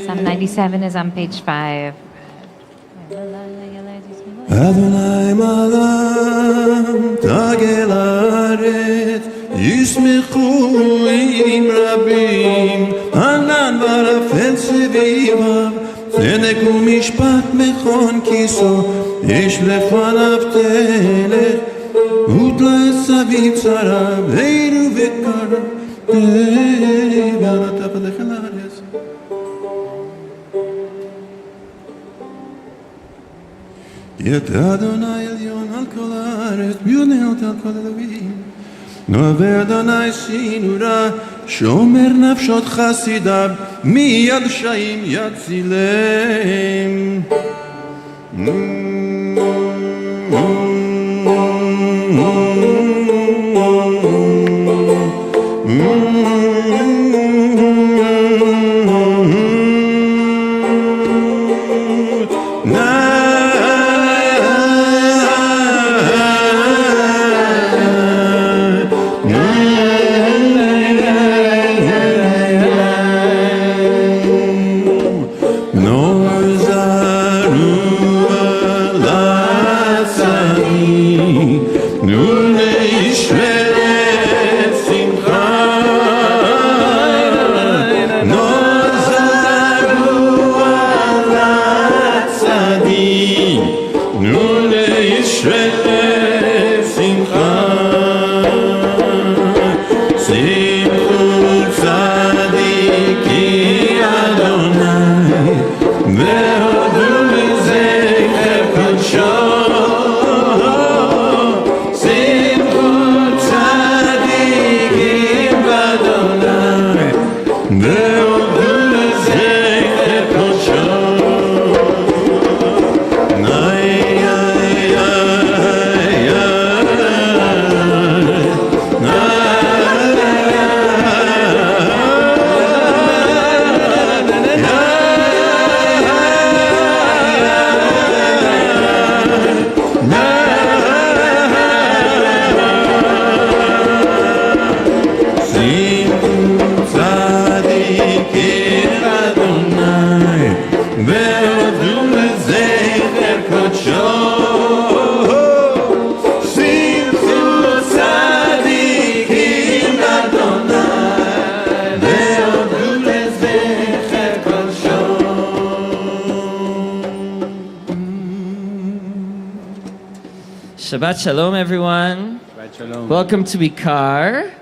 Psalm 97 is on page 5. Adonai malam tagel haaretz yismechu im rabim hanan varafel sevivav tzedek umishpat mechon kiso yesh lefanav telech utla esaviv tzara veiru vekara ve'anata v'lechel haaretz. Yet Adonai Elyon al kol haaretz b'yonot al kol Elohim Nover Adonai sinura shomer nafshot chasidav miyad shaim yatzilem Shabbat Shalom, everyone. Shabbat Shalom. Welcome to IKAR.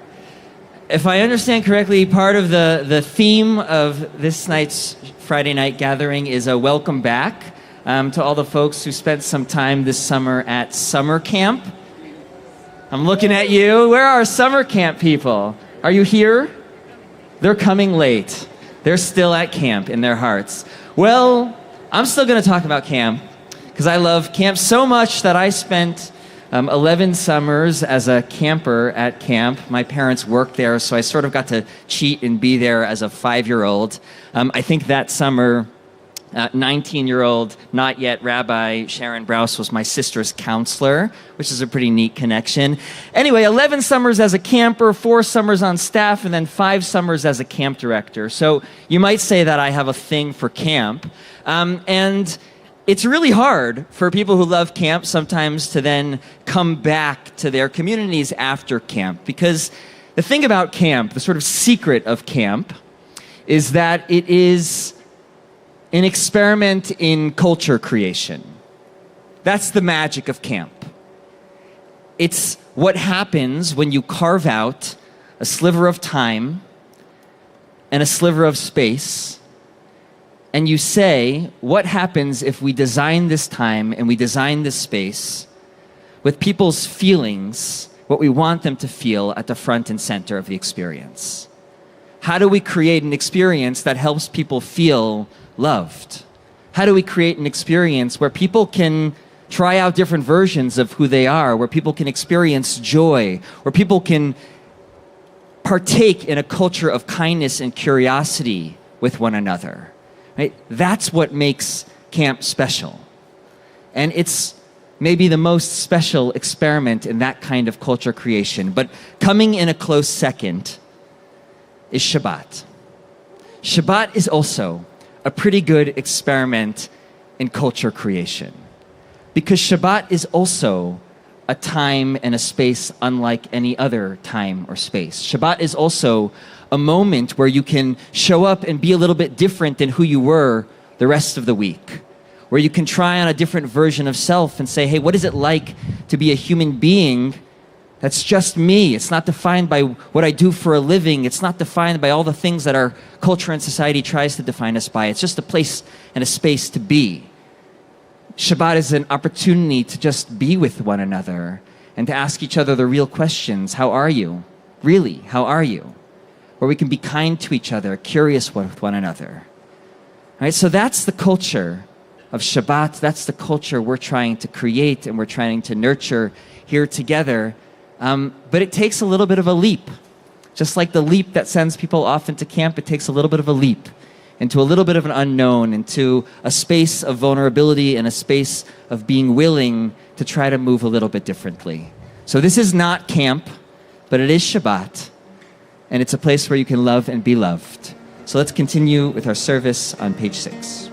If I understand correctly, part of the theme of this night's Friday night gathering is a welcome back to all the folks who spent some time this summer at summer camp. I'm looking at you. Where are summer camp people? Are you here? They're coming late. They're still at camp in their hearts. Well, I'm still going to talk about camp because I love camp so much that I spent 11 summers as a camper at camp. My parents worked there, so I sort of got to cheat and be there as a 5-year-old. I think that summer, 19-year-old, not yet Rabbi Sharon Brous was my sister's counselor, which is a pretty neat connection. Anyway, 11 summers as a camper, 4 summers on staff, and then 5 summers as a camp director. So you might say that I have a thing for camp. And it's really hard for people who love camp sometimes to then come back to their communities after camp, because the thing about camp, the sort of secret of camp, is that it is an experiment in culture creation. That's the magic of camp. It's what happens when you carve out a sliver of time and a sliver of space, and you say, what happens if we design this time and we design this space with people's feelings, what we want them to feel at the front and center of the experience? How do we create an experience that helps people feel loved? How do we create an experience where people can try out different versions of who they are, where people can experience joy, where people can partake in a culture of kindness and curiosity with one another? Right? That's what makes camp special. And it's maybe the most special experiment in that kind of culture creation. But coming in a close second is Shabbat. Shabbat is also a pretty good experiment in culture creation. Because Shabbat is also a time and a space unlike any other time or space. Shabbat is also a moment where you can show up and be a little bit different than who you were the rest of the week. Where you can try on a different version of self and say, hey, what is it like to be a human being that's just me? It's not defined by what I do for a living. It's not defined by all the things that our culture and society tries to define us by. It's just a place and a space to be. Shabbat is an opportunity to just be with one another and to ask each other the real questions. How are you? Really, how are you? Where we can be kind to each other, curious with one another. All right, so that's the culture of Shabbat. That's the culture we're trying to create and we're trying to nurture here together. But it takes a little bit of a leap. Just like the leap that sends people off into camp, it takes a little bit of a leap into a little bit of an unknown, into a space of vulnerability and a space of being willing to try to move a little bit differently. So this is not camp, but it is Shabbat, and it's a place where you can love and be loved. So let's continue with our service on page 6.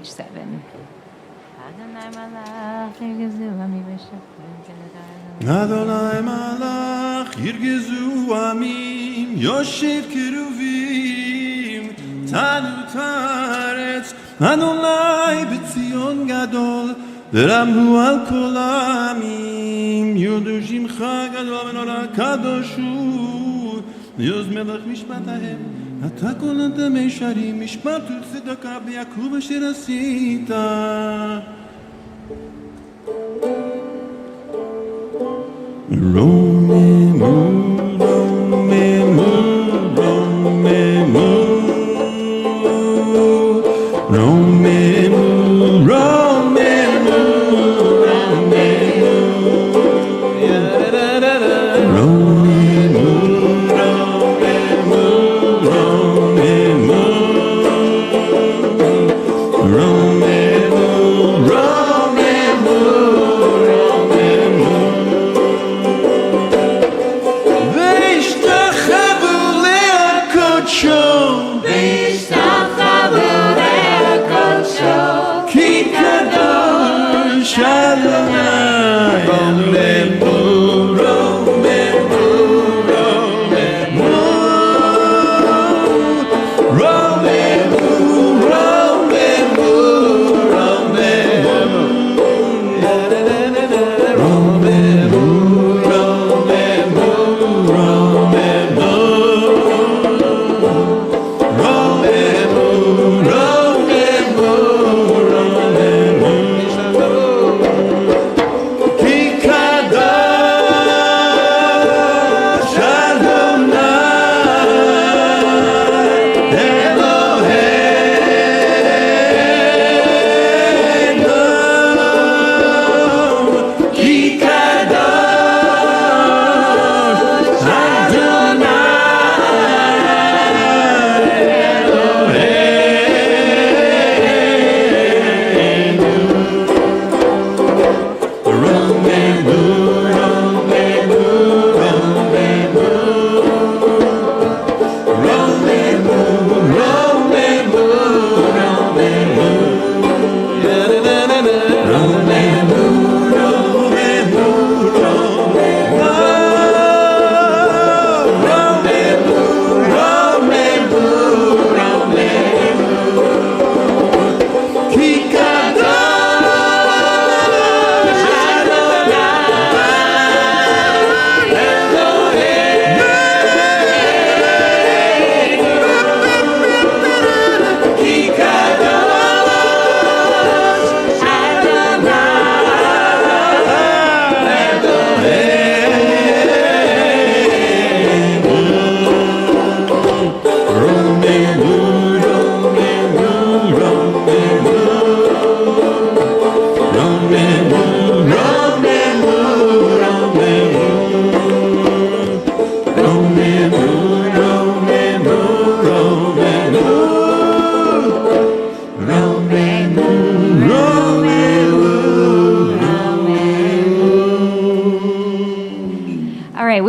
page 7. Adonai malach yirgezu ami b'shaftim. Adonai malach yirgezu amim yoshev keruvim tanu taretz Adonai b'tzion gadol Ramhu al kol amim yodu shimcha gadol v'nora kadoshu Yoz melech mishpatahem אתה כל אדם ישרים משפט וצדקה ביעקב אשר עשית רוממו רוממו רוממו רוממו רוממו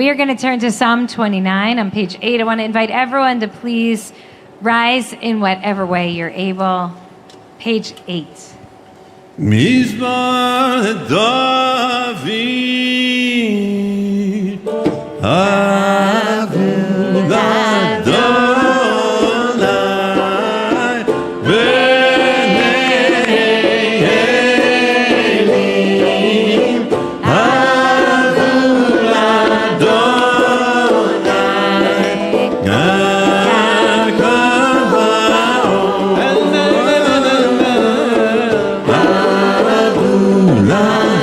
We are going to turn to Psalm 29 on page 8. I want to invite everyone to please rise in whatever way you're able. Page 8. מזמור דוד אהבו לאדוני בני אלים אהבו לאדוני גר קבעו אהבו לאדוני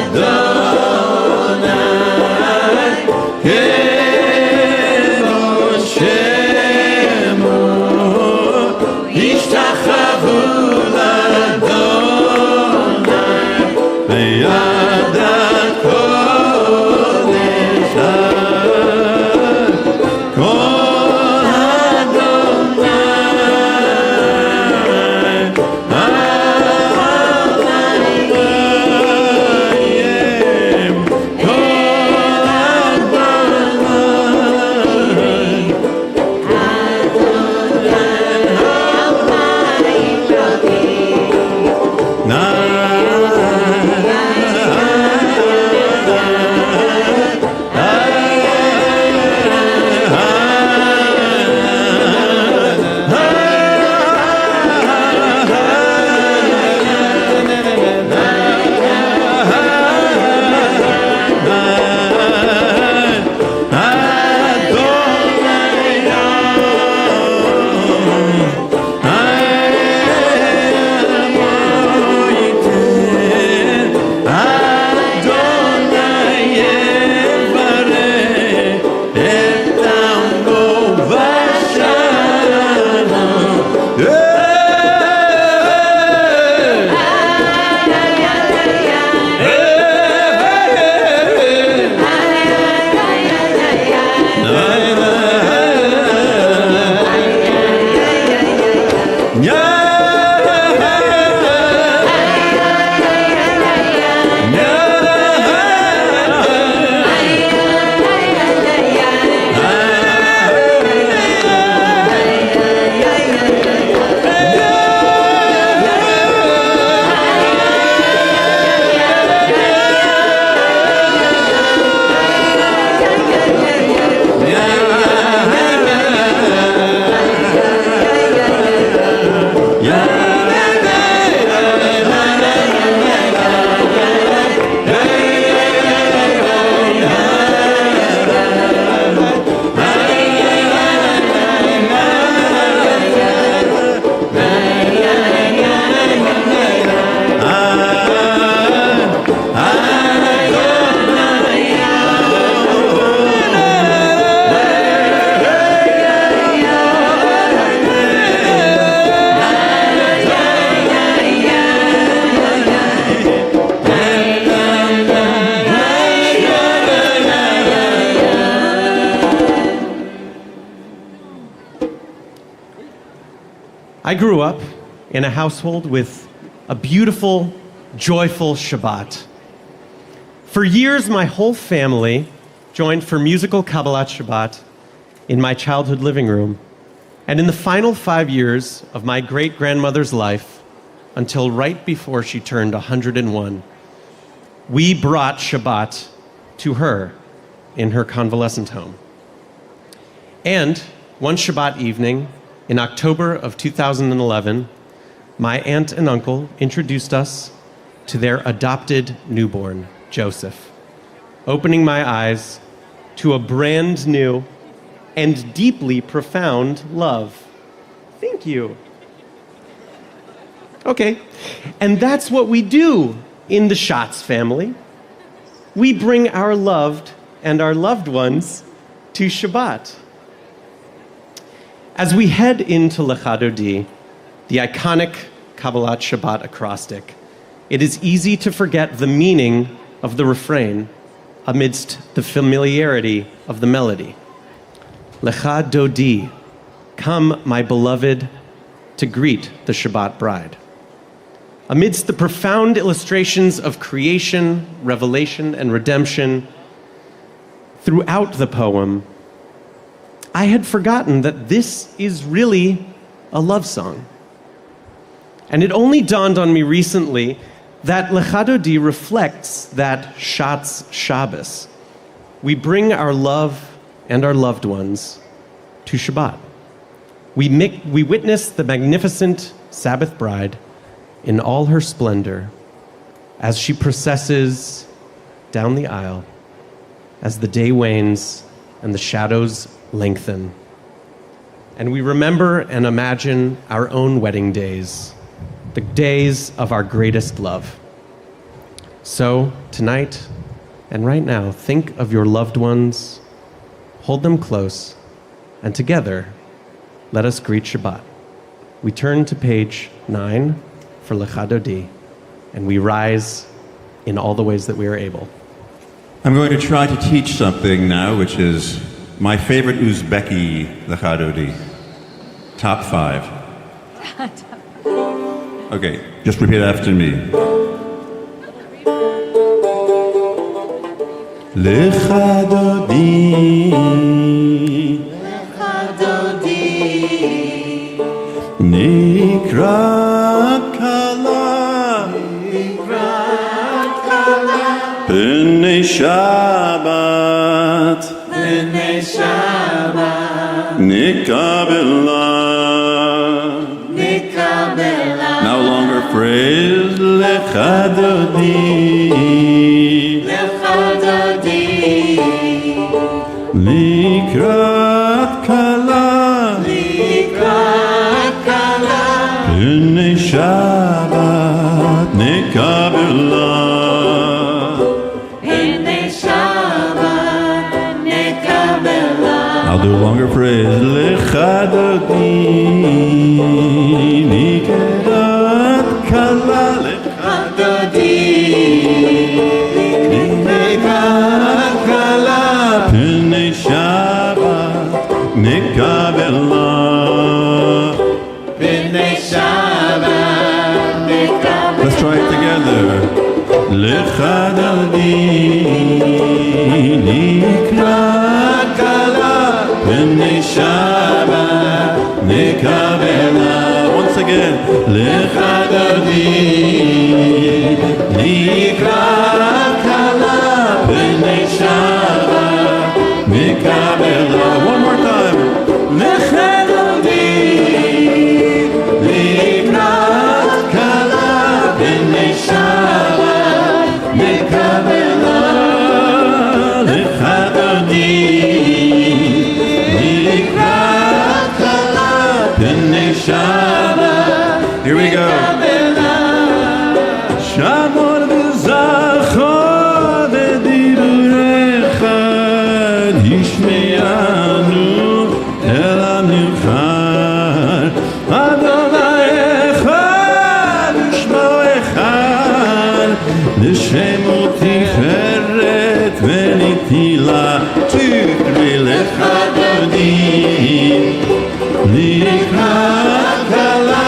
I grew up in a household with a beautiful, joyful Shabbat. For years, my whole family joined for musical Kabbalat Shabbat in my childhood living room. And in the final 5 years of my great-grandmother's life, until right before she turned 101, we brought Shabbat to her in her convalescent home. And one Shabbat evening in October of 2011, my aunt and uncle introduced us to their adopted newborn, Joseph, opening my eyes to a brand new and deeply profound love. Thank you. Okay, and that's what we do in the Schatz family. We bring our loved and our loved ones to Shabbat. As we head into Lecha Dodi, the iconic Kabbalat Shabbat acrostic, it is easy to forget the meaning of the refrain amidst the familiarity of the melody. Lecha Dodi, come, my beloved, to greet the Shabbat bride. Amidst the profound illustrations of creation, revelation, and redemption throughout the poem, I had forgotten that this is really a love song. And it only dawned on me recently that Lecha Dodi reflects that Shatz Shabbos. We bring our love and our loved ones to Shabbat. We witness the magnificent Sabbath bride in all her splendor as she processes down the aisle, as the day wanes and the shadows lengthen. And we remember and imagine our own wedding days, the days of our greatest love. So tonight and right now, think of your loved ones, hold them close, and together, let us greet Shabbat. We turn to page 9 for Lecha Dodi, and we rise in all the ways that we are able. I'm going to try to teach something now, which is my favorite Uzbeki Lecha Dodi. Top 5. Okay, just repeat after me. Lecha Dodi, Nikra Kala, B'nei Shabbat, Nikabela. Now longer phrase Lecha Dodi, Likrat Kala, B'nei Shabbat, Nikabela. I'll do a longer phrase. Lecha Dodi, Nikrat Kala, Lecha Dodi, Nikrat Kala, B'nei Shabbat, Nikabela. Let's try it together. Lecha Dodi, Nikrat Kala, B'nei Shabbat, Nikabela. Once again. Lecha Dodi, Nikrat Kala, B'nei Shabbat, Nikabela. One more time. Lecha Dodi, Nikrat Kala, B'nei Shabbat, Nikabela. Lecha Dodi, Nikrat Kala, B'nei Shabbat. Here we go. Shamor v'zachor v'diburecha yishme'anu el ha'nivchar. Adonai echad u'shmo echad l'shemo tiferet v'nitila. 2, 3, Lecha Dodi, Nikrat Kala,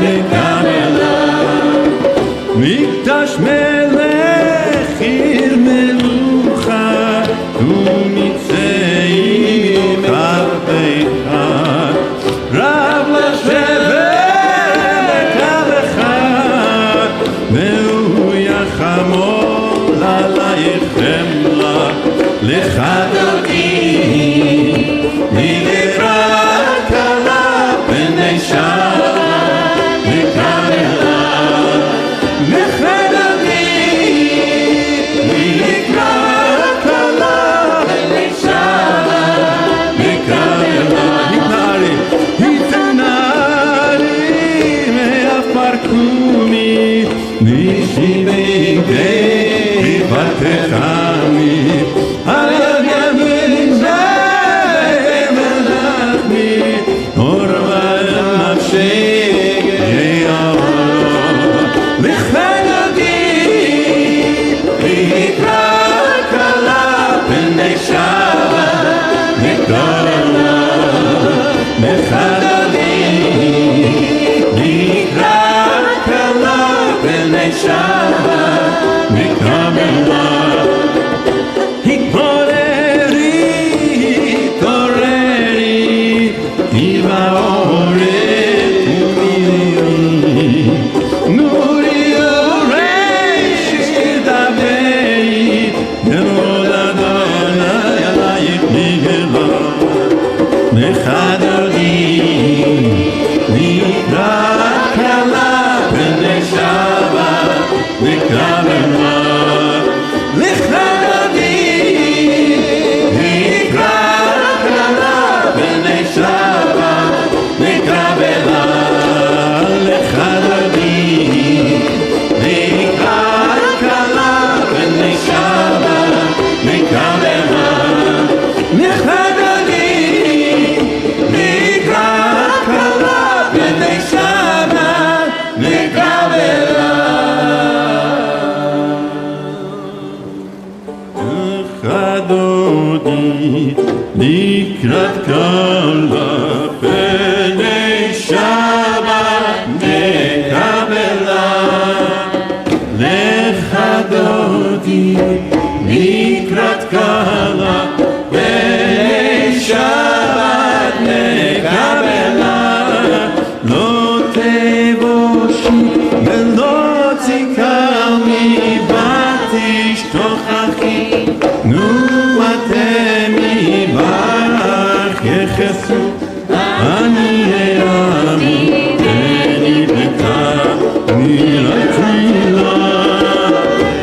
מקבלה מקדש מלך עיר מלוכה ומצאי חרבך רב לשבת לקבלך והוא יחמול עלייך חמלה לך דרכי נקרא כלה בני שבת מקבלה לך דרכי נקרא כלה בני שבת מקבלה התנערי מעפר קומי נשיבי די בתחמי על ימין מלאכני אור ונפשי יעבור לכבדי נקרא כלה בני שבת מקבלה לכבדי נקרא כלה בני שבת מקבלה לקראת כלה בני שבת מקבלה לך דודי לקראת כלה בני שבת מקבלה לא תבושי ולא תקלמי בת תשתוכחי נו אתם יברך יחסו אני אעמי אני ביתה מלתילה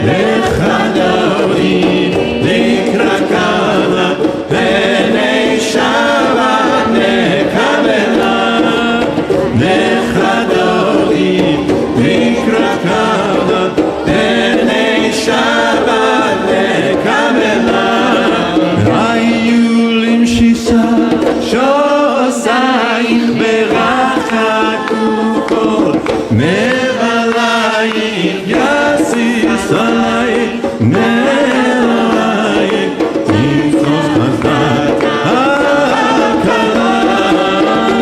לך דודי לקרא כלה בני שבת מקבלה לך דודי לקרא כלה בני שבת מקבלה היולים שישה שוסייך ברחקו כל נבלייך יסיס עלייך נבלייך נצוס חזק הכלה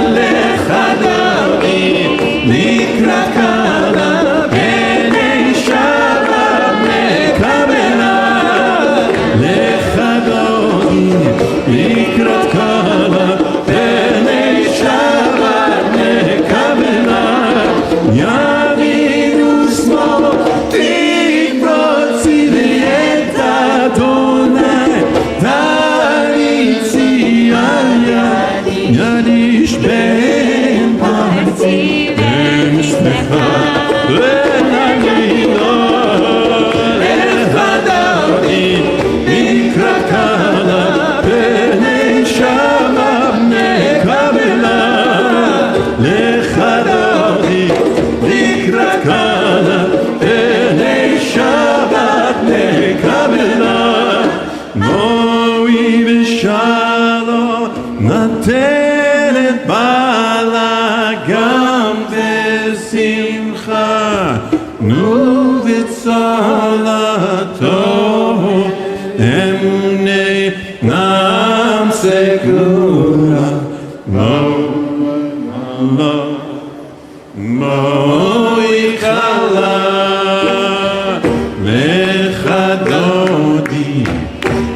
לך דודי לקראת כלה בני שבת מקבלה לך דודי לקראת כלה בני שבת מקבלה ימינו שמאל תקבוצי לי את אדוני תריצי על ידי ידיש בין פרצי ונשמחה ונגידו לך דודי לקראת כלה בני שבת מקבלה לך דודי לקראת כלה בני שבת מקבלה בואי בשלום נתנת בעלה גם בשמחה נו בצלתו אמוני נמסה גלולה לא Moichala lechadodi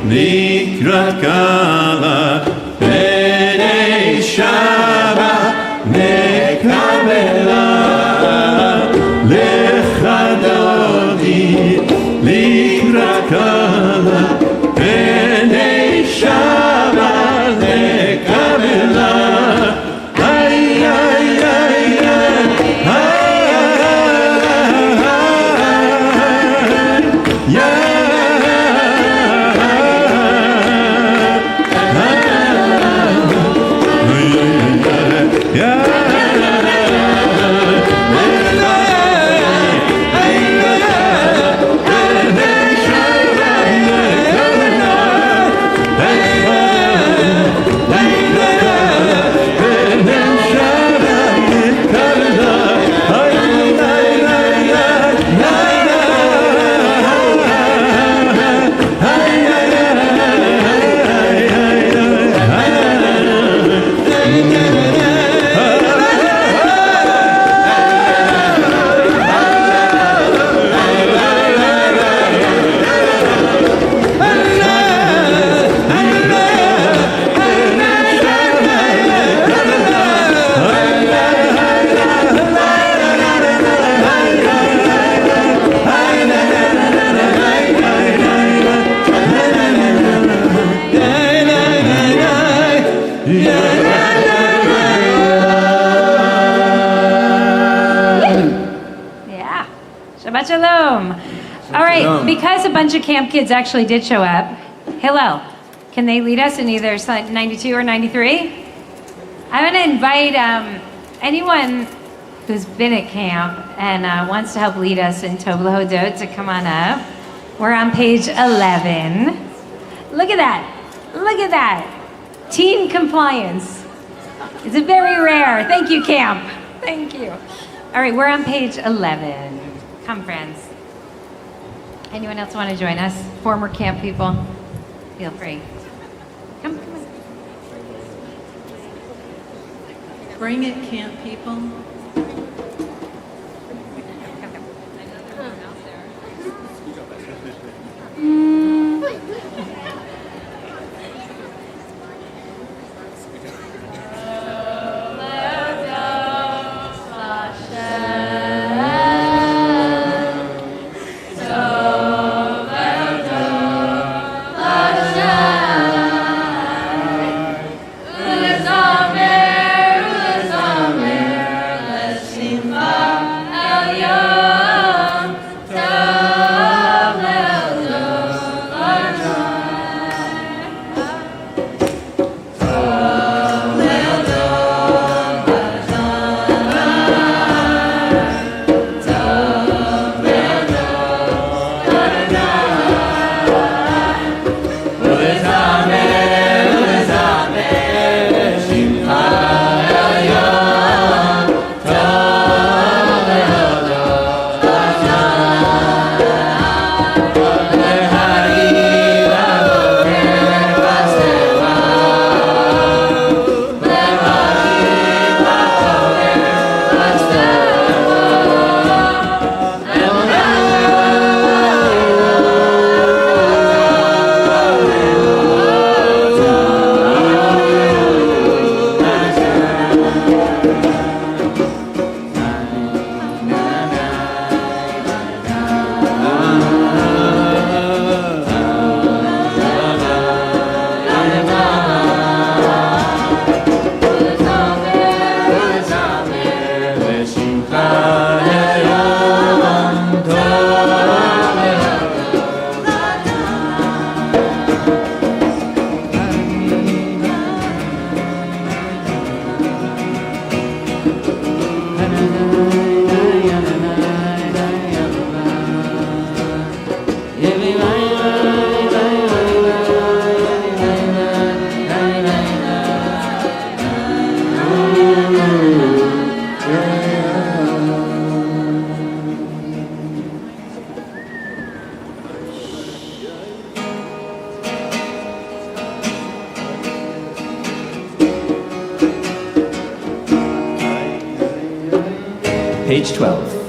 nikrat kala b'nei Shabbat nekabela lechadodi nikrat kala b'nei Shabbat nekabela. Yeah. Shabbat Shalom. All right, because a bunch of camp kids actually did show up, Hillel, can they lead us in either 92 or 93? I'm going to invite anyone who's been at camp and wants to help lead us in Tov Lahodot to come on up. We're on page 11. Look at that. Look at that. Teen compliance. It's very rare. Thank you, camp. Thank you. All right, we're on page 11. Come, friends. Anyone else want to join us? Former camp people? Feel free. Come on. Bring it, camp people. Let's page 12.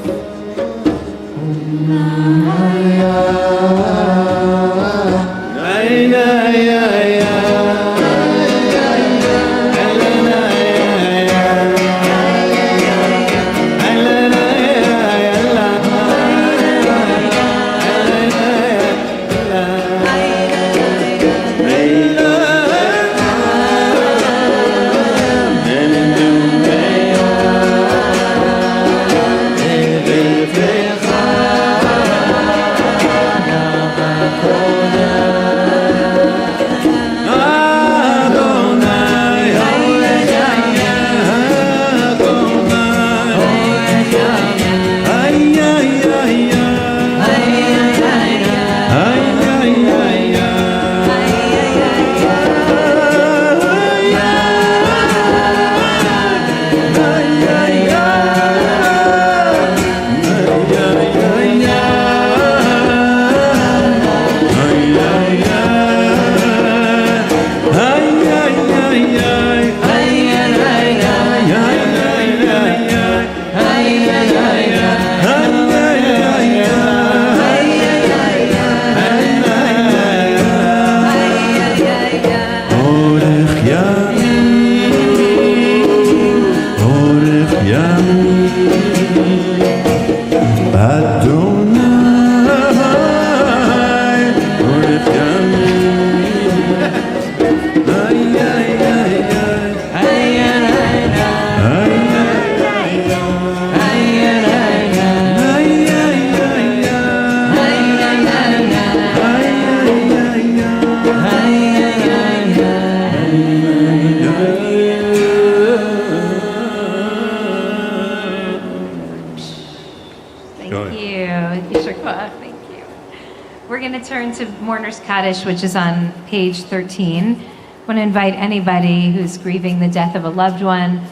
Which is on page 13. I want to invite anybody who's grieving the death of a loved one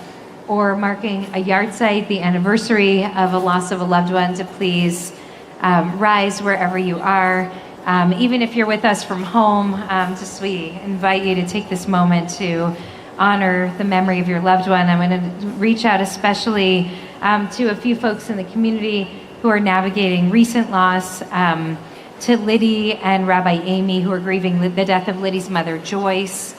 or marking a yard site, the anniversary of a loss of a loved one, to please rise wherever you are. Even if you're with us from home, we invite you to take this moment to honor the memory of your loved one. I'm going to reach out especially to a few folks in the community who are navigating recent loss, to Liddy and Rabbi Amy, who are grieving the death of Liddy's mother, Joyce,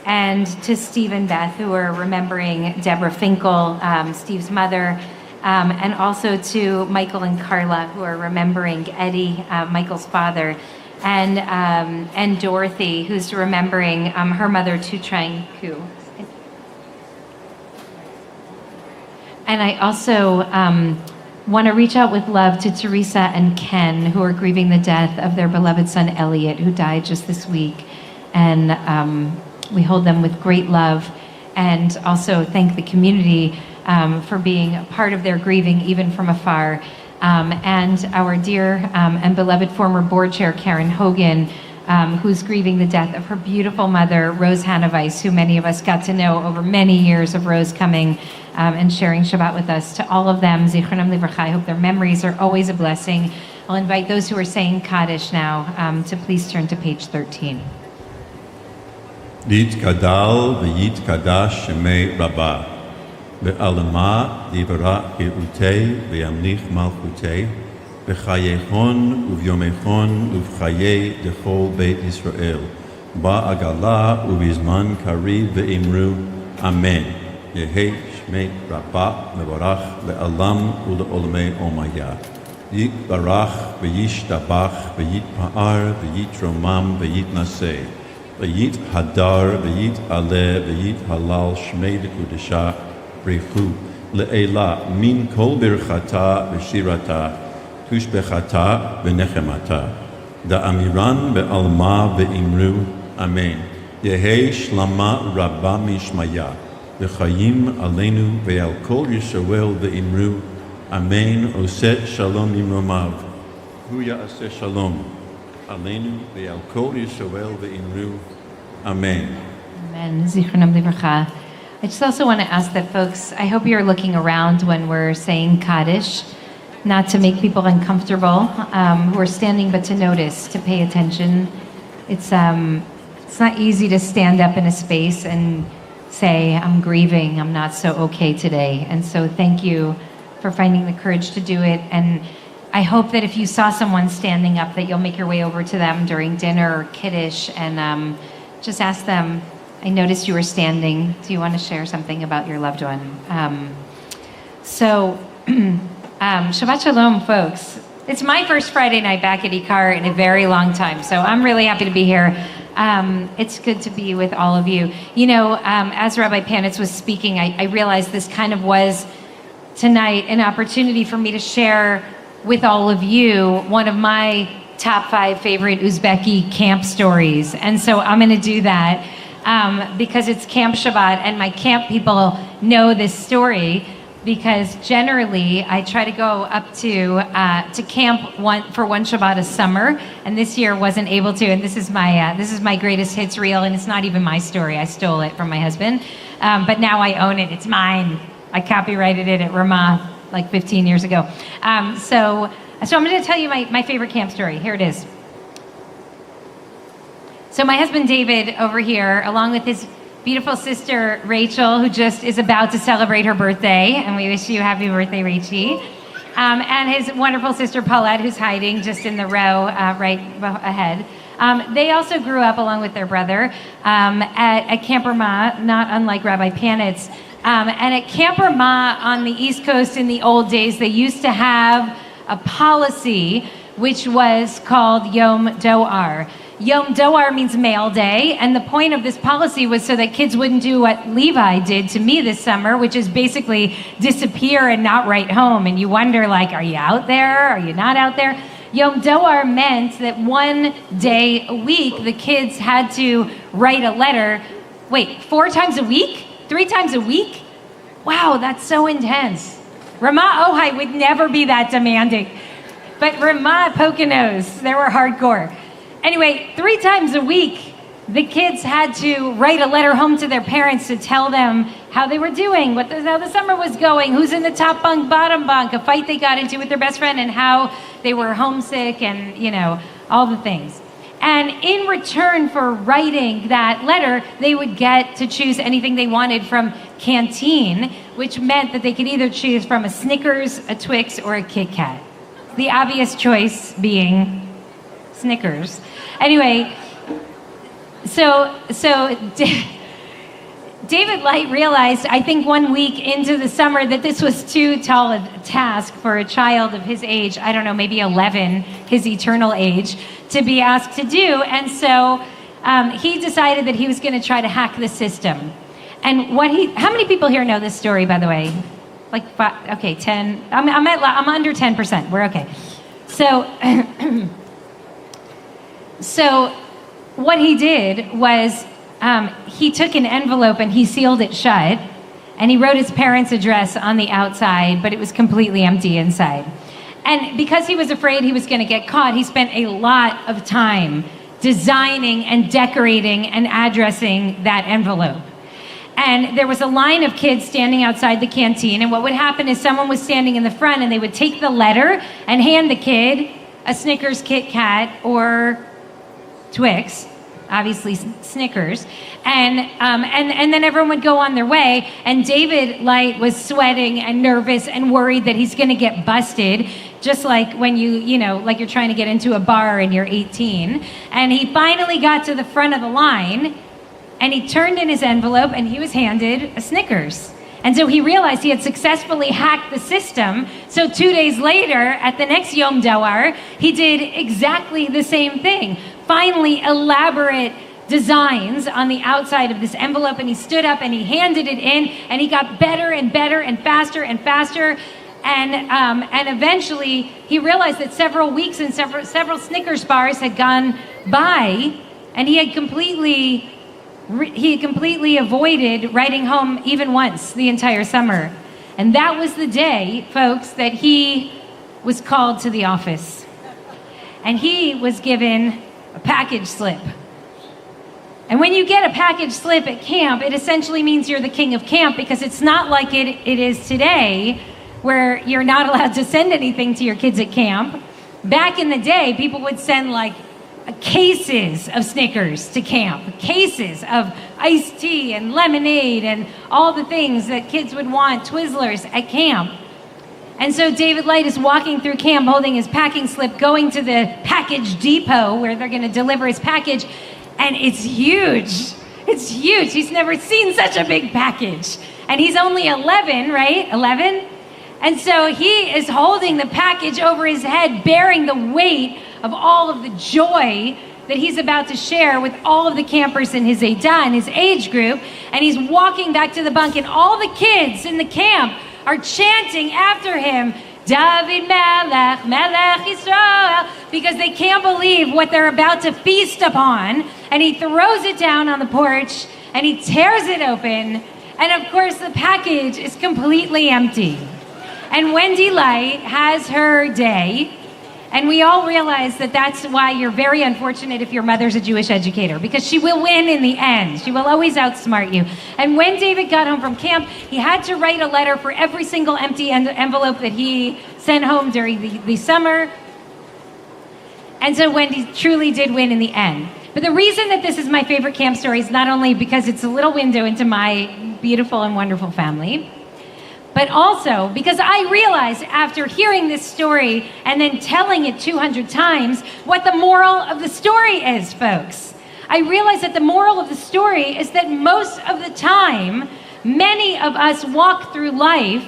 and to Steve and Beth, who are remembering Deborah Finkel, Steve's mother, and also to Michael and Carla, who are remembering Eddie, Michael's father, and Dorothy, who's remembering her mother, Tu Trang Ku. And I also want to reach out with love to Teresa and Ken, who are grieving the death of their beloved son, Elliot, who died just this week. And we hold them with great love, and also thank the community for being a part of their grieving, even from afar. And our dear and beloved former board chair, Karen Hogan, who's grieving the death of her beautiful mother, Rose Hanneweis, who many of us got to know over many years of Rose coming and sharing Shabbat with us. To all of them, Zichronam Livracha, I hope their memories are always a blessing. I'll invite those who are saying Kaddish now to please turn to page 13. Yitkadal v'yitkadash shemei Rabbah ve'alama divra hi'utei ve'yamlich malchutei v'chayechon uvyomechon uvchaye dechol Beit Yisrael ba'agala uvizman kariv ve'imru Amen. Yehei shmei Rabbah mevorach le'alam ule'olamei omaya Yitbarach v'yishtabach v'yitpa'ar v'yitromam v'yitnaseh V'yit hadar, v'yit aleh, v'yit halal, shmei dekudesha, brichu, le'ela, min kol birchata, v'shirata, tushbechata, v'nechemata, da'amiran be'alma ve'imru, amen. Yehei shlama rabba mishmaya, v'chayim aleinu, ve'al kol yisrael ve'imru, amen, oset shalom imromav, hu ya'aseh shalom. Aleinu ve'al kol Yisrael ve'imru. Amen. Amen. Zichronam Livracha. I just also want to ask that folks, I hope you're looking around when we're saying Kaddish, not to make people uncomfortable, who are standing, but to notice, to pay attention. It's not easy to stand up in a space and say, I'm grieving, I'm not so okay today. And so thank you for finding the courage to do it. And I hope that if you saw someone standing up, that you'll make your way over to them during dinner or Kiddush and just ask them, I noticed you were standing. Do you want to share something about your loved one? Shabbat Shalom, folks. It's my first Friday night back at IKAR in a very long time, so I'm really happy to be here. It's good to be with all of you. You know, as Rabbi Panitz was speaking, I realized this kind of was tonight an opportunity for me to share with all of you one of my top 5 favorite Uzbeki camp stories. And so I'm going to do that because it's Camp Shabbat, and my camp people know this story because generally I try to go up to camp for one Shabbat a summer, and this year wasn't able to. And this is my greatest hits reel, and it's not even my story. I stole it from my husband, but now I own it. It's mine. I copyrighted it at Ramah like 15 years ago. So I'm going to tell you my favorite camp story. Here it is. So my husband David over here, along with his beautiful sister Rachel, who just is about to celebrate her birthday, and we wish you happy birthday, Rachie, and his wonderful sister Paulette, who's hiding just in the row right ahead. They also grew up along with their brother at Camp Ramah, not unlike Rabbi Panitz. And at Camp Ramah on the East Coast in the old days, they used to have a policy which was called Yom Doar. Yom Doar means mail day, and the point of this policy was so that kids wouldn't do what Levi did to me this summer, which is basically disappear and not write home. And you wonder, like, are you out there? Are you not out there? Yom Doar meant that one day a week, the kids had to write a letter. Wait, 4 times a week? 3 times a week? Wow, that's so intense. Ramah Ojai would never be that demanding. But Ramah Poconos, they were hardcore. Anyway, 3 times a week, the kids had to write a letter home to their parents to tell them how they were doing, how the summer was going, who's in the top bunk, bottom bunk, a fight they got into with their best friend, and how they were homesick and, you know, all the things. And in return for writing that letter, they would get to choose anything they wanted from canteen, which meant that they could either choose from a Snickers, a Twix, or a Kit Kat. The obvious choice being Snickers. Anyway, so David Light realized, I think 1 week into the summer, that this was too tall a task for a child of his age, I don't know, maybe 11, his eternal age, to be asked to do. And so he decided that he was going to try to hack the system. And how many people here know this story, by the way? Like 5, okay, 10. I'm under 10%. We're okay. So what he did was he took an envelope and he sealed it shut, and he wrote his parents' address on the outside, but it was completely empty inside. And because he was afraid he was going to get caught, he spent a lot of time designing and decorating and addressing that envelope. And there was a line of kids standing outside the canteen, and what would happen is someone was standing in the front, and they would take the letter and hand the kid a Snickers, Kit Kat, or Twix, obviously Snickers, and then everyone would go on their way. And David Light was sweating and nervous and worried that he's going to get busted, just like when like you're trying to get into a bar and you're 18. And he finally got to the front of the line, and he turned in his envelope, and he was handed a Snickers. And so he realized he had successfully hacked the system. So 2 days later, at the next Yom Doar, he did exactly the same thing. Finally, elaborate designs on the outside of this envelope, and he stood up and he handed it in, and he got better and better and faster and faster. And eventually, he realized that several weeks and several Snickers bars had gone by, and he had completely avoided writing home even once the entire summer. And that was the day, folks, that he was called to the office. And he was given a package slip. And when you get a package slip at camp, it essentially means you're the king of camp, because it's not like it is today, where you're not allowed to send anything to your kids at camp. Back in the day, people would send like cases of Snickers to camp, cases of iced tea and lemonade and all the things that kids would want, Twizzlers at camp. And so David Light is walking through camp holding his packing slip, going to the package depot where they're going to deliver his package. And it's huge. It's huge. He's never seen such a big package. And he's only 11, right? 11? And so he is holding the package over his head, bearing the weight of all of the joy that he's about to share with all of the campers in his Eidah, in his age group. And he's walking back to the bunk, and all the kids in the camp are chanting after him, David Melech, Melech Yisrael, because they can't believe what they're about to feast upon. And he throws it down on the porch, and he tears it open. And of course, the package is completely empty. And Wendy Light has her day. And we all realize that that's why you're very unfortunate if your mother's a Jewish educator, because she will win in the end. She will always outsmart you. And when David got home from camp, he had to write a letter for every single empty envelope that he sent home during the summer. And so Wendy truly did win in the end. But the reason that this is my favorite camp story is not only because it's a little window into my beautiful and wonderful family, but also because I realized after hearing this story and then telling it 200 times what the moral of the story is, folks. I realized that the moral of the story is that most of the time, many of us walk through life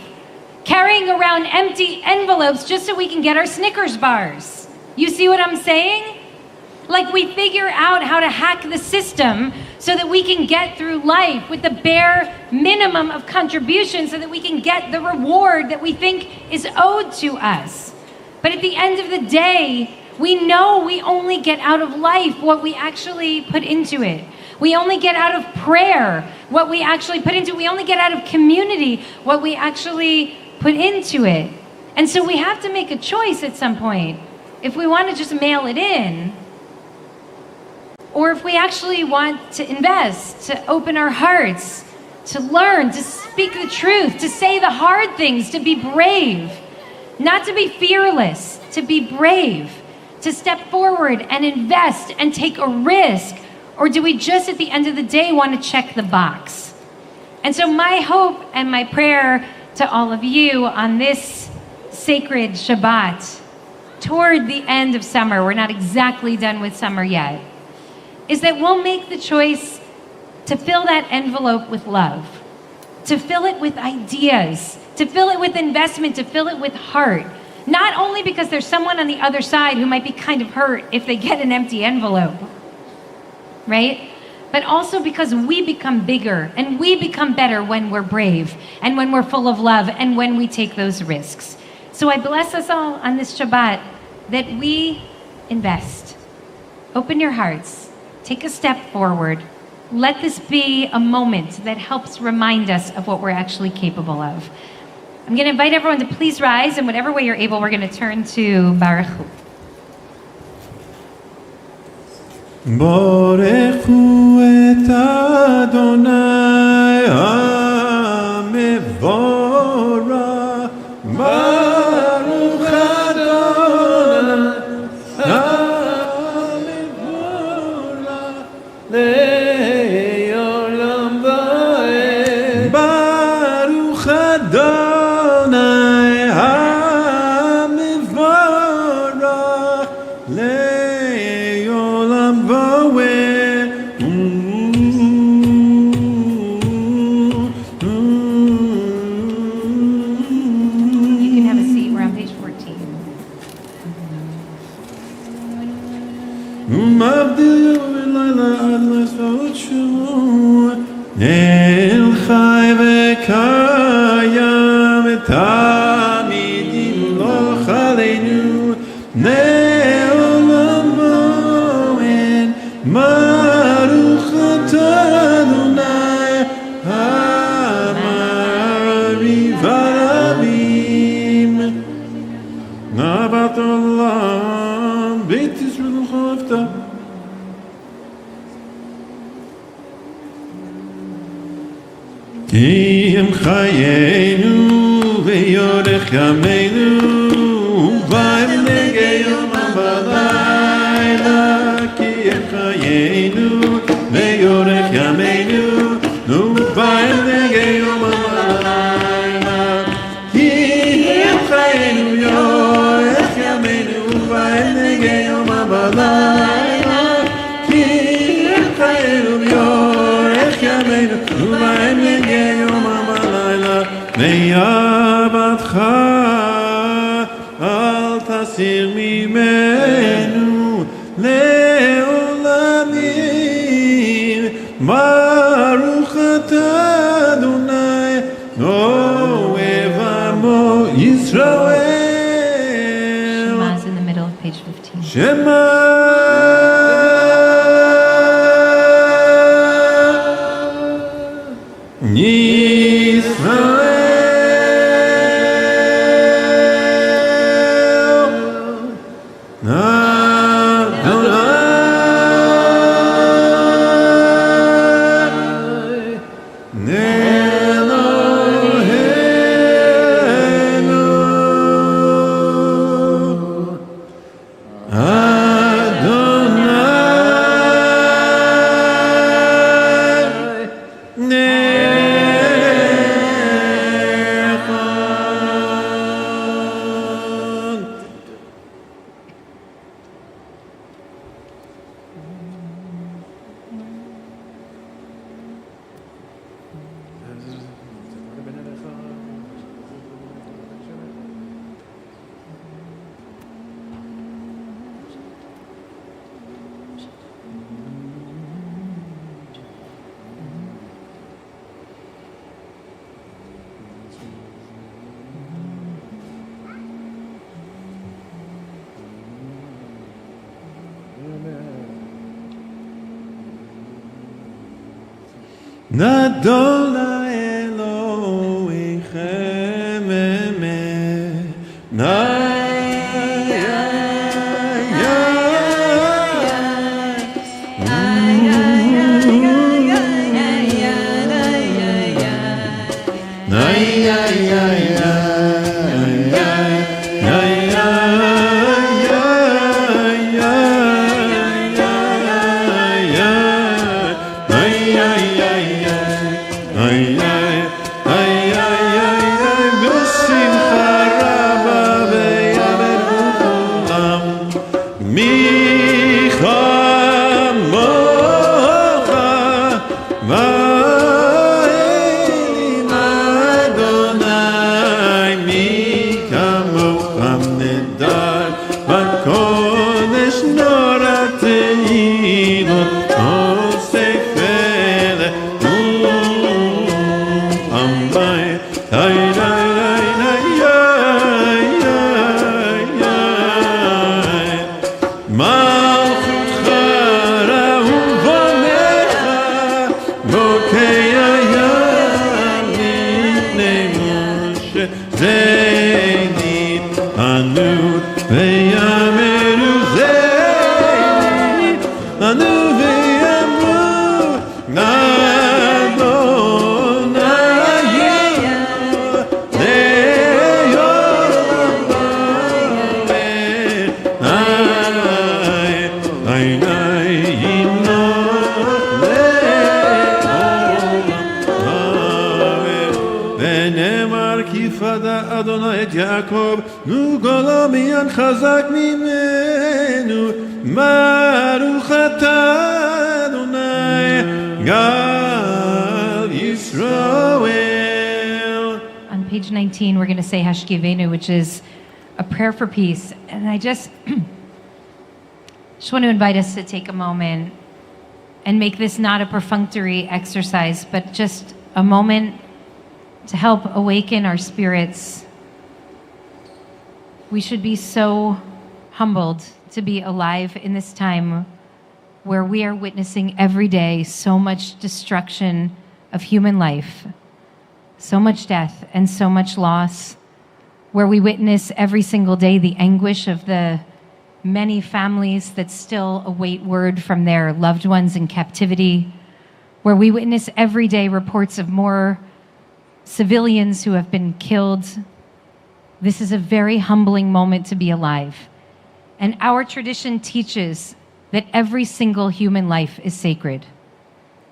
carrying around empty envelopes just so we can get our Snickers bars. You see what I'm saying? Like we figure out how to hack the system so that we can get through life with the bare minimum of contribution so that we can get the reward that we think is owed to us. But at the end of the day, we know we only get out of life what we actually put into it. We only get out of prayer what we actually put into it. We only get out of community what we actually put into it. And so we have to make a choice at some point. If we want to just mail it in, or if we actually want to invest, to open our hearts, to learn, to speak the truth, to say the hard things, to be brave, not to be fearless, to be brave, to step forward and invest and take a risk, or do we just at the end of the day want to check the box? And so my hope and my prayer to all of you on this sacred Shabbat, toward the end of summer, we're not exactly done with summer yet, is that we'll make the choice to fill that envelope with love, to fill it with ideas, to fill it with investment, to fill it with heart. Not only because there's someone on the other side who might be kind of hurt if they get an empty envelope, right? But also because we become bigger and we become better when we're brave and when we're full of love and when we take those risks. So I bless us all on this Shabbat that we invest. Open your hearts. Take a step forward. Let this be a moment that helps remind us of what we're actually capable of. I'm going to invite everyone to please rise, and whatever way you're able, we're going to turn to Baruch Hu. Baruch Hu et Adonai HaMevorach, Baruch Adonai HaMevorach le'olam va'ed. Baruch Adonai HaMevorach le'olam va'ed. You can have a seat. We're on page 14. El Chai v'Kayam Tamid Yimloch Aleinu Ne'olam Moed Baruch Adonai HaMa'ariv Arabim Navat Olam Beit Yisrael Chavta. Ki em chayenu ve'yorech yameinu v'ayim negei yom ha'balayla. Ki em chayenu ve'yorech yameinu v'ayim negei yom ha'balayla. Ki em chayenu אל תסיר ממנו לעולמים. ברוך אתה אדוני אוהב עמו ישראל. Shema's in the middle of page 15. שמע נדון לאלוהיכם אדוני את יעקב, וגולו מיד חזק ממנו. ברוך אתה אדוני גל ישראל. On page 19, we're going to say Hashkivenu, which is a prayer for peace. And I just want to invite us to take a moment and make this not a perfunctory exercise, but just a moment to help awaken our spirits. We should be so humbled to be alive in this time where we are witnessing every day so much destruction of human life, so much death and so much loss, where we witness every single day the anguish of the many families that still await word from their loved ones in captivity, where we witness every day reports of more civilians who have been killed. This is a very humbling moment to be alive. And our tradition teaches that every single human life is sacred.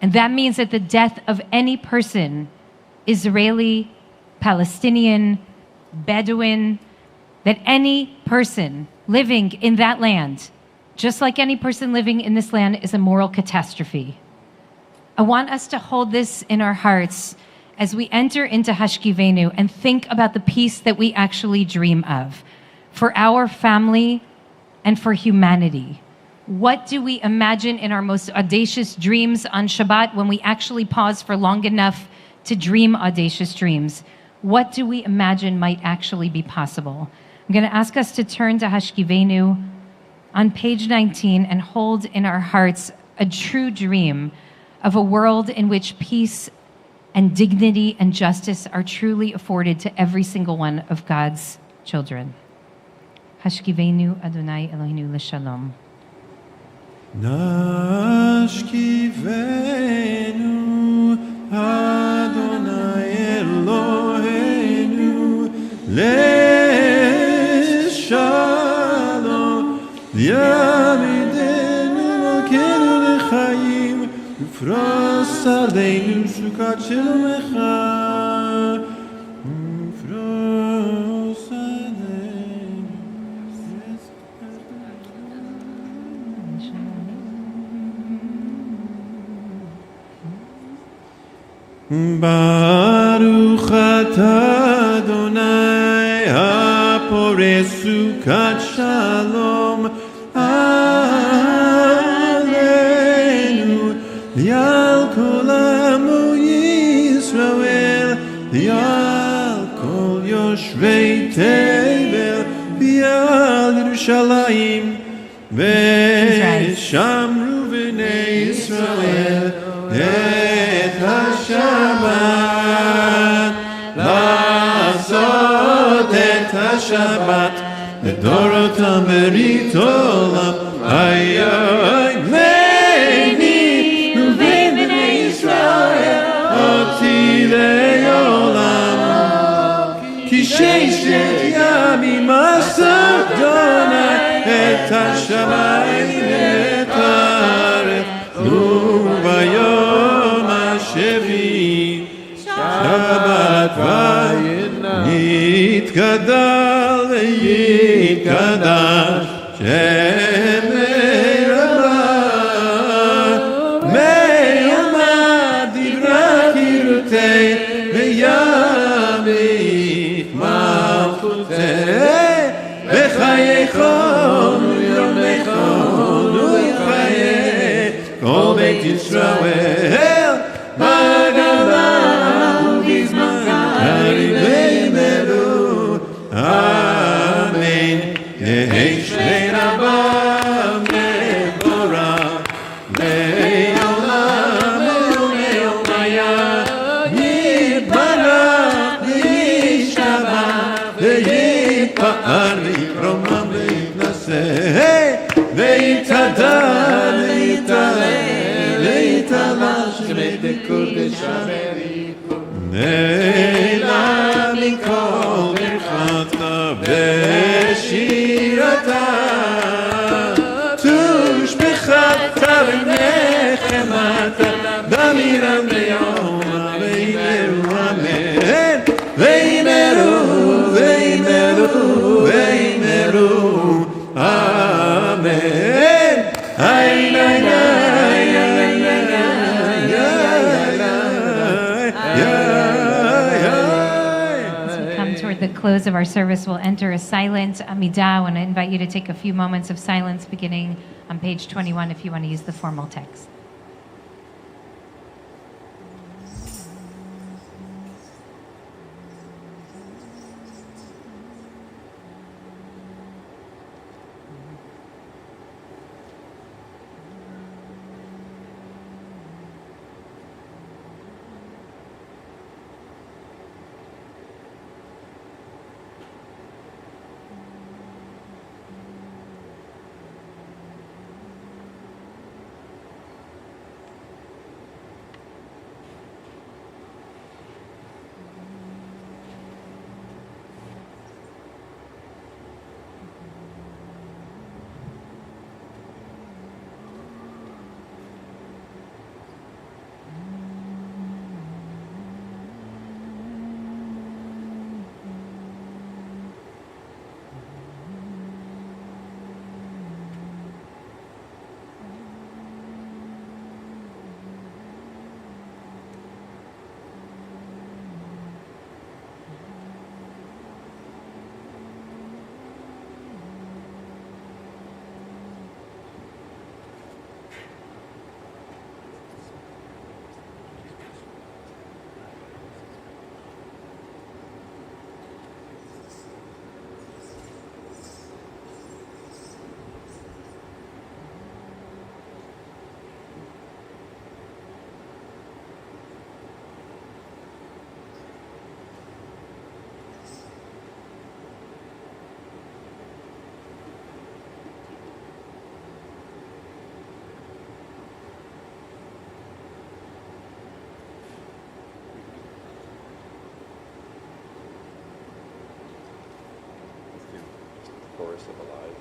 And that means that the death of any person, Israeli, Palestinian, Bedouin, that any person living in that land, just like any person living in this land, is a moral catastrophe. I want us to hold this in our hearts as we enter into Hashkivenu and think about the peace that we actually dream of for our family and for humanity? What do we imagine in our most audacious dreams on Shabbat when we actually pause for long enough to dream audacious dreams? What do we imagine might actually be possible? I'm going to ask us to turn to Hashkivenu on page 19 and hold in our hearts a true dream of a world in which peace and dignity and justice are truly afforded to every single one of God's children. Hashkivenu Adonai Eloheinu l'shalom. Nashkivenu Adonai Eloheinu l'shalom Yamidenu Elkeinu l'chaim Ufros aleinu sukat shalomcha Ufros aleinu Baruch atah Adonai hapore sukat shalom aleinu li'al kol amo Yisrael li'al kol yoshvei tevel li'al Yerushalayim ve'shamru b'nei Yisrael et HaShabbat לעשות את השבת לדורותם ברית עולם איי בני ובני ישראל אותי לעולם כי ששת ימים עשה אדוני את השמיים ואת הארץ וביום השביעי שבת ויתגדל ויתקדש שם רבה מיומא דברה קירותי וימית מלכותי וחייכם ויומכם וחיי כל בית ישראל בגאווה ובזמן הריבנו אמן יהי שמי רבם מבורך לעולם ולעולמיה יתברך וישתבח ויתפאר ויתרומם ויתנשא ויתהדר ויתהלל ויתהלך בית הקודש נעלה מכל ברכתה בשירתה תושבחתה ונחמתה במירם ביומה ויאמרו אמן ויאמרו ויאמרו ויאמרו אמן איי איי איי Toward the close of our service, we'll enter a silent Amidah, and I invite you to take a few moments of silence beginning on page 21 if you want to use the formal text. chorus of Alive.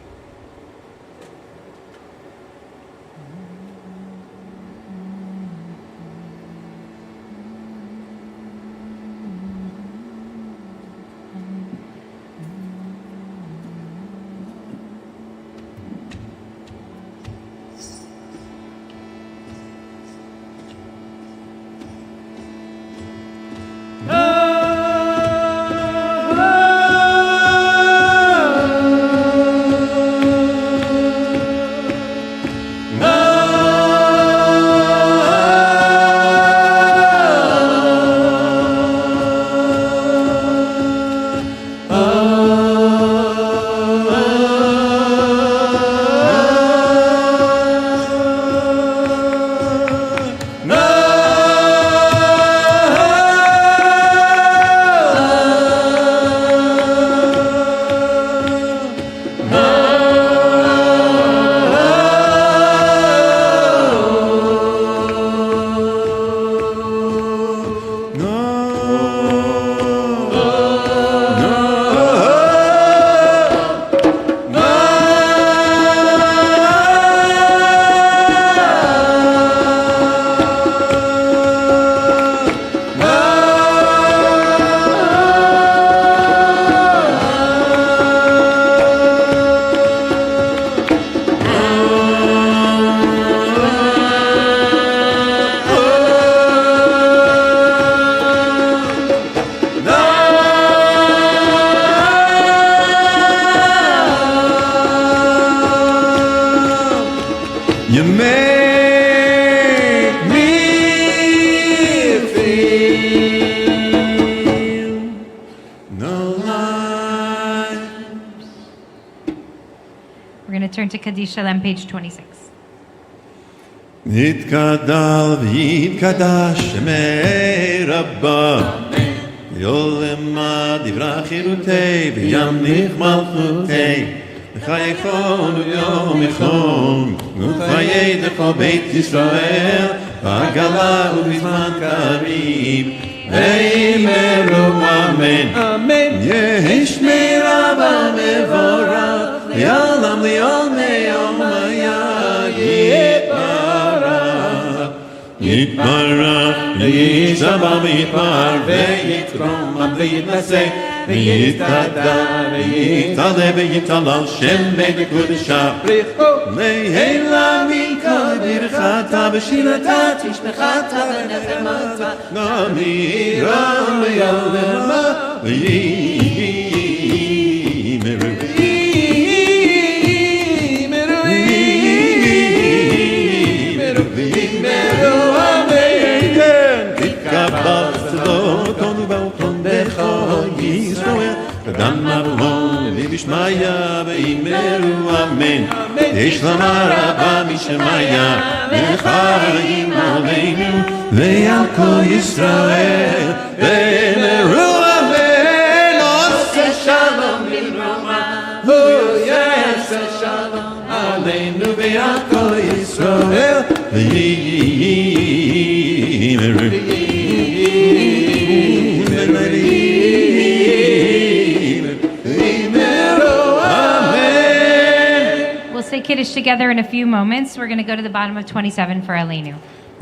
You make me feel no lies. We're going to turn to Kaddish Shalem, page 26. נתגדל ויתקדש שמי רבה יולמה דברה חירותי וימליך מלכותי וחיי כל יום יחום וחיי דכל בית ישראל בעגלה ובזמן קריב ואמרו אמן Amen. יהי שמירה במבורך לעולם לעולמי עולמיה יתברך וישתבח ויתפאר ויתרום ויתנשא ויתהדר ויתעלה ויתהלל שם בית קודשה לעילא מכל ברכתה בשילתה תשבחתה ונחמתה נמירה ויעלמה ויאמרו אדם אברהם ובשמיה ואמרו אמן יש לומר רבה משמיה וחיים עלינו ועל כל ישראל ואמרו אמן עושה שלום במרומה יעשה שלום עלינו ועל כל ישראל ואמרו We'll say Kiddush together in a few moments. We're going to go to the bottom of 27 for Aleinu.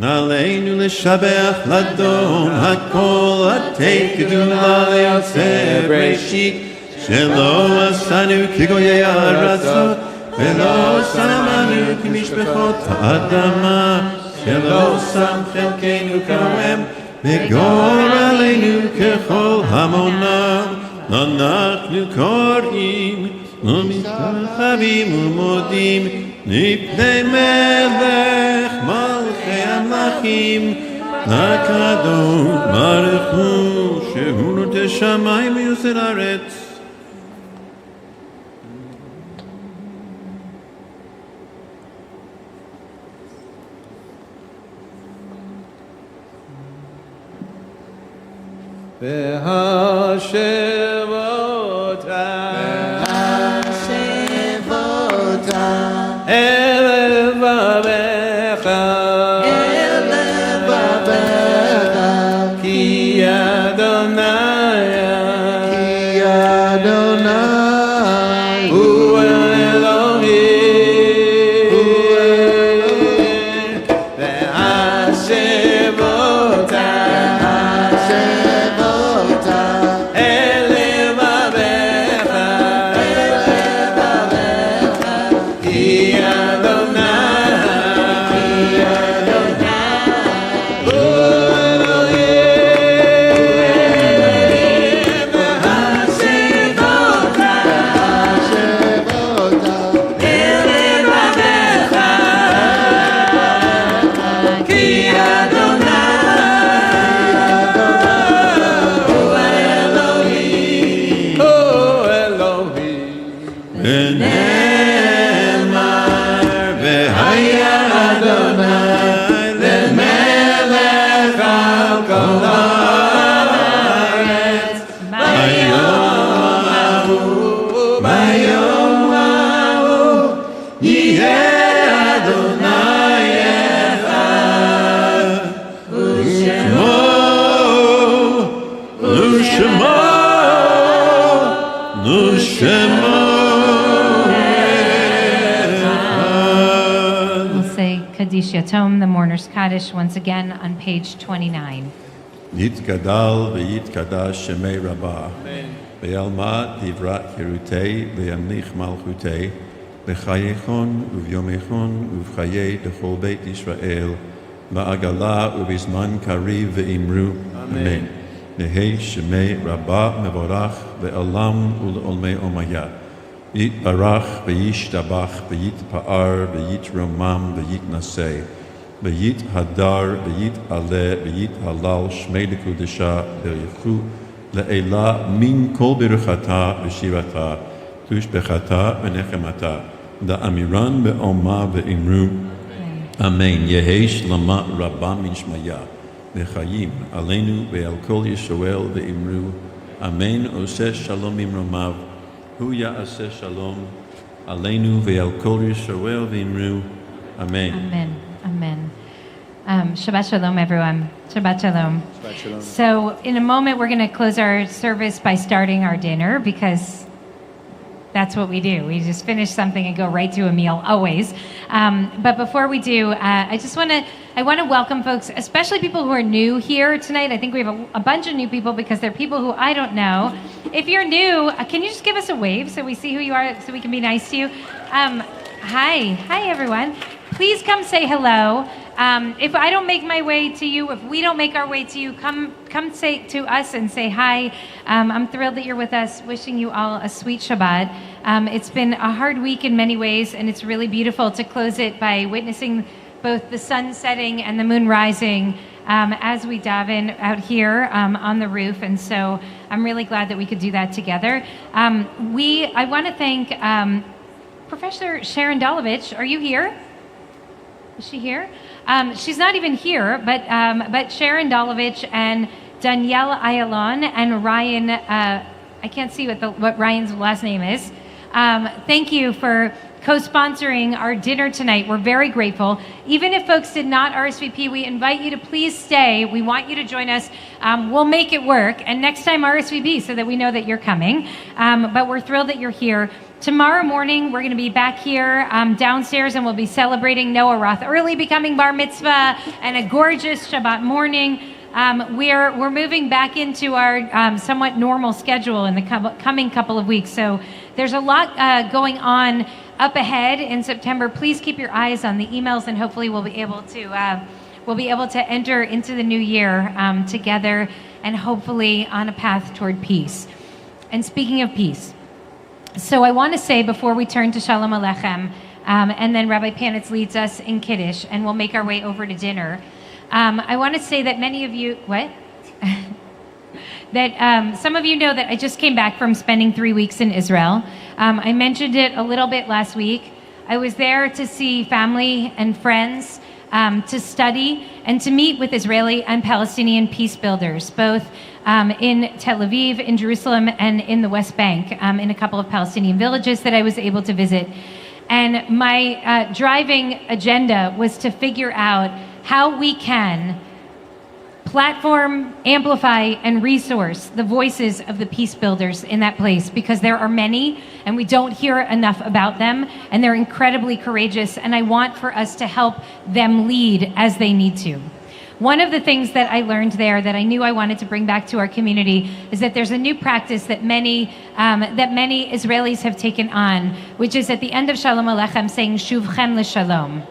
עלינו לשבח לדון הכל עתי קדומה ליוצא בראשית שלא עשנו כגויי הארצות ולא שמנו כמשפחות האדמה שלא שם חלקנו כרם וגור עלינו ככל המונם אנחנו קוראים ומתרחבים ומודים מפני מלך מלכי המלכים הקדוש ברוך הוא שהוא נוטה שמיים ויוסר ארץ כי אדוני אדוני הוא ונאמר והיה אדוני למלך על כל הארץ ביום ההוא יהיה אדוני אחד ושמו We'll say Kaddish Yatom, the Mourner's Kaddish, once again on page 29. יתגדל ויתקדש שמי רבה, וילמד דברת חירותי וימליך מלכותי, בחייכון וביומכון ובחיי דכל בית ישראל, בעגלה ובזמן קריב ואמרו אמן. נהי שמי רבה מבורך לעולם ולעולמי עולמיה. יתברך וישתבח ויתפאר ויתרומם ויתנשא. ויתהדר ויתעלה ויתהלל שמי לקודשה ברכו לעילה מן כל ברכתה ושירתה תושבחתה ונחמתה לאמירן באומה ואמרו אמן. יהי שלמה רבה מן שמיה וחיים עלינו ועל כל ישראל ואמרו אמן. עושה שלום ממרומיו הוא יעשה שלום עלינו ועל כל ישראל ואמרו אמן. Amen. Amen. Shabbat Shalom, everyone. Shabbat Shalom. Shabbat Shalom. So, in a moment, we're going to close our service by starting our dinner because that's what we do. We just finish something and go right to a meal, always. But before we do, I want to welcome folks, especially people who are new here tonight. I think we have a bunch of new people because they're people who I don't know. If you're new, can you just give us a wave so we see who you are, so we can be nice to you? Hi, everyone. Please come say hello. If I don't make my way to you, if we don't make our way to you, come say to us and say hi. I'm thrilled that you're with us. Wishing you all a sweet Shabbat. It's been a hard week in many ways, and it's really beautiful to close it by witnessing both the sun setting and the moon rising as we daven out here on the roof. And so I'm really glad that we could do that together. I want to thank Professor Sharon Dolovich. Are you here? Is she here? She's not even here, but Sharon Dolovich and Danielle Ayalon and Ryan, I can't see what Ryan's last name is. Thank you for co-sponsoring our dinner tonight. We're very grateful. Even if folks did not RSVP, we invite you to please stay. We want you to join us. We'll make it work. And next time RSVP so that we know that you're coming. But we're thrilled that you're here. Tomorrow morning, we're going to be back here downstairs, and we'll be celebrating Noah Roth early becoming bar mitzvah and a gorgeous Shabbat morning. We're moving back into our somewhat normal schedule in the coming couple of weeks. So there's a lot going on up ahead in September. Please keep your eyes on the emails, and hopefully we'll be able to enter into the new year together, and hopefully on a path toward peace. And speaking of peace. So I want to say before we turn to Shalom Aleichem, and then Rabbi Panitz leads us in Kiddush, and we'll make our way over to dinner. I want to say that many of you, that some of you know that I just came back from spending 3 weeks in Israel. I mentioned it a little bit last week. I was there to see family and friends, to study and to meet with Israeli and Palestinian peace builders, both in Tel Aviv, in Jerusalem, and in the West Bank, in a couple of Palestinian villages that I was able to visit. And my driving agenda was to figure out how we can platform, amplify, and resource the voices of the peace builders in that place, because there are many and we don't hear enough about them, and they're incredibly courageous, and I want for us to help them lead as they need to. One of the things that I learned there that I knew I wanted to bring back to our community is that there's a new practice that many Israelis have taken on, which is at the end of Shalom Aleichem saying Shuvchem l'Shalom,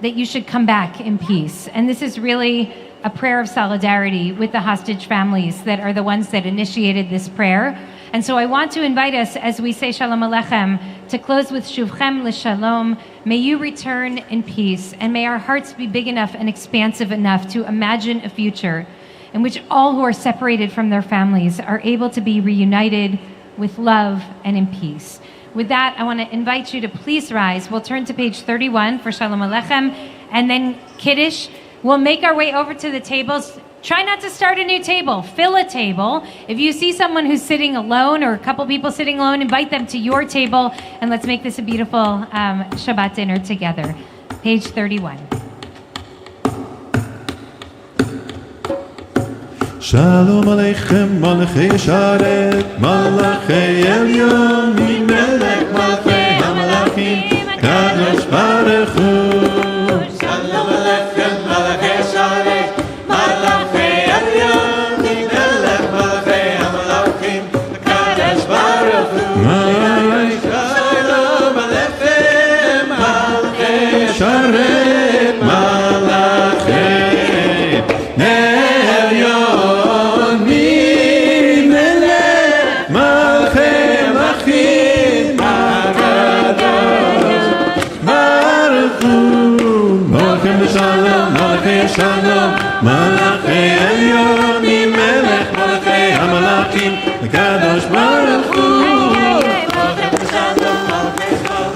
that you should come back in peace. And this is really a prayer of solidarity with the hostage families that are the ones that initiated this prayer. And so I want to invite us, as we say Shalom Aleichem, to close with Shuvchem l'Shalom. May you return in peace, and may our hearts be big enough and expansive enough to imagine a future in which all who are separated from their families are able to be reunited with love and in peace. With that, I want to invite you to please rise. We'll turn to page 31 for Shalom Aleichem, and then Kiddush. We'll make our way over to the tables. Try not to start a new table. Fill a table. If you see someone who's sitting alone or a couple people sitting alone, invite them to your table, and let's make this a beautiful Shabbat dinner together. Page 31. Shalom Aleichem, Malachei Sharet, Malachei Elyon, Melech Malachei HaMalachim, Kadosh Baruch Hu. Shalom Aleichem, Malachei Sharet, Malachei Elyon, Melech Malachei HaMalachim, Kadosh Baruch Hu. Shalom Aleichem, Malachei Sharet, Malachei Shalom, Malachei Elyon, Melech Malachei HaMalachim, Kadosh Baruch Hu.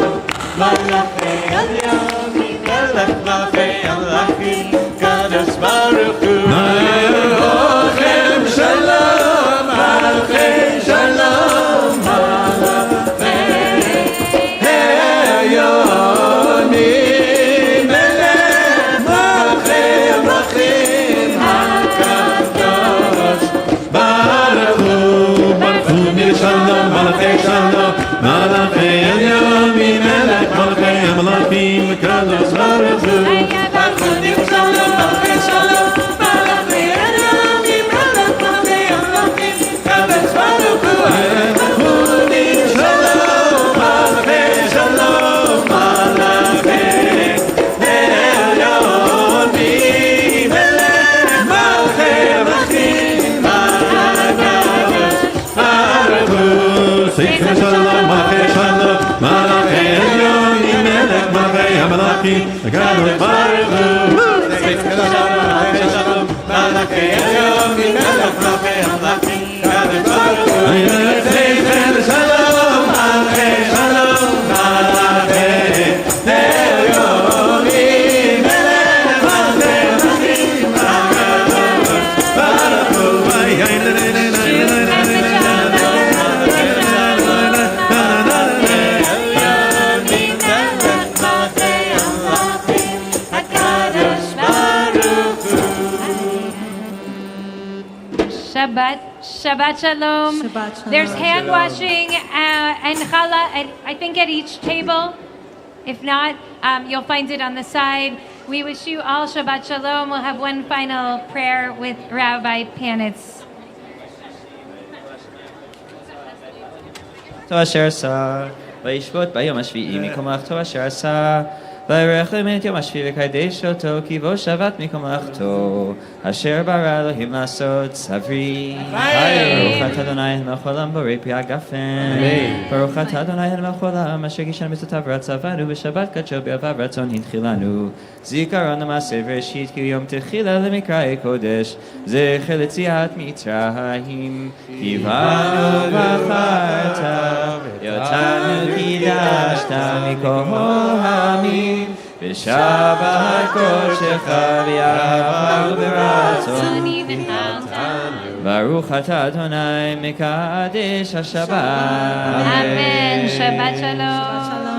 Shalom, Malachei Elyon, Melech Malachei HaMalachim, Kadosh Baruch Hu. Malachem Shalom, Malachei Shalom, Malachei Elyon, Shalom, Malachei Shalom, Malachei Elyon, Melech Malachei HaMalachim, Kadosh Baruch Hu. Shalom, Malachei Shalom, Malachei Elyon, Melech Malachei HaMalachim, Kadosh Baruch Hu. Shalom, Malachei Shalom, Malachei Elyon, Melech Malachei HaMalachim, Sefer Shalom, Malachei Shalom, Malachei Elyon, Melech Malachei HaMalachim, Kadosh Baruch Hu. Sefer Shalom, Malachei Shalom, Malachei Elyon, Melech Malachei HaMalachim, Kadosh Baruch Hu. Sefer Shalom, Malachei Shalom, Malachei Elyon, Melech Malachei HaMalachim, Kadosh Baruch Hu. Shabbat Shalom. Shabbat Shalom. There's hand washing and challah, I think, at each table. If not, you'll find it on the side. We wish you all Shabbat Shalom. We'll have one final prayer with Rabbi Panitz. To asher asa, vayishvot bayom hashvi'i mikomach to asher asa, vayirech le'met yom hashvi'i v'kadesh oto ki vo shavat mikomach to, asher bara Elohim lasot savri. Baruch atah Adonai melech haolam borei pri hagafen. Baruch atah Adonai melech haolam asher gishan mitzotav ratzavanu v'shabbat kadsho b'yavav ratzon hinchilanu. Zikaron l'maaseh v'reshit ki yom techila l'mikra'ei kodesh, zecher l'tziat mitzrayim. Kivanu v'charta, yotanu kidashta mikol ha'amim, v'shabbat kodshecha v'yavav b'ratzon. Baruch atah Adonai mekadesh haShabbat. Amen. Shabbat Shalom.